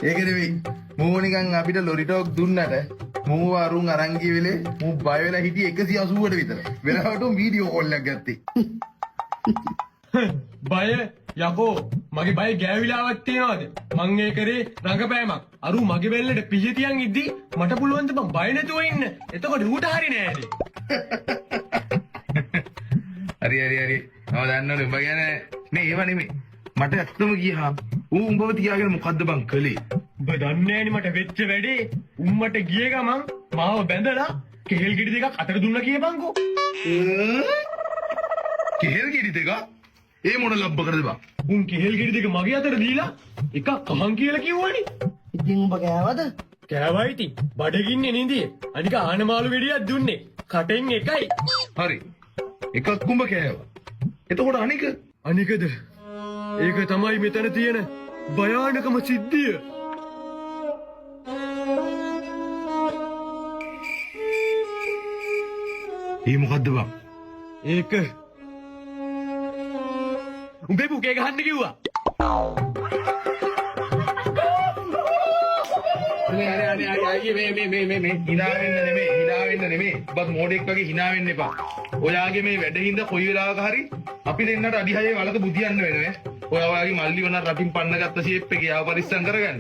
ඒක නෙවෙයි. මූ නිකන් අපිට ලොරි ටෝක් දුන්නට මූ අරුන් අරන් ගිය වෙලේ මූ බය වෙලා හිටියේ 180ට විතර. වෙලාවට වීඩියෝ කෝල් එකක් ගත්තේ. බය යකෝ මගේ බය ගෑවිලාවක් තියනවාද? මං ඒ කරේ රංගපෑමක්. අරු මගේ බෙල්ලට පිහිය තියන් ඉද්දි මට පුළුවන් ද මං බය නැතුව ඉන්න. එතකොට ඌට හරි නෑනේ. හරි. මම දන්නවනේ උඹ ගැන. නේ ඒව නෙමෙයි. මට ඇත්තම කියහම ඌ උඹව තියාගෙන මොකද්ද බං කළේ? උඹ දන්නේ නෑනේ මට වෙච්ච වැඩේ. උම්මට ගිය ගමන් මාව බැඳලා කෙහෙල් ගෙඩි දෙකක් අතට දුන්නා කියපන්කෝ. කෙහෙල් ගෙඩි දෙකක්? ඒ මොන ලබ්බ කරද බං? උන් කෙහෙල් ගෙඩි දෙක මගේ අතට දීලා එකක් කහන් කියලා කිව්වනේ. ඉතින් උඹ කෑවද? කෑවයි ඉතින්. බඩගින්නේ නින්දියේ. අනික ආනමාළු ගෙඩියක් දුන්නේ. කටෙන් එකයි. හරි. එකක් කුඹ කෑවා. එතකොට අනික අනිකද? ඒක තමයි මෙතන තියෙන භයානකම සිද්ධිය. ඒ මොකද්ද බං? ඒක උඹේ පුකේ ගහන්න කිව්වා. අනේ මේ hina වෙන්න නෙමෙයි. ඔබත් මොඩෙක් වගේ hina වෙන්න එපා. ඔයාගේ මේ වැඩහිඳ කොයි වෙලාවක හරි අපි දෙන්නට අඩිහයේ වලක බුදියන්න වෙනවා. ඔයා වගේ මල්ලි වුණා රටින් පන්න ගත්ත ෂේප් එකේ ආව පරිස්සම් කරගන්න.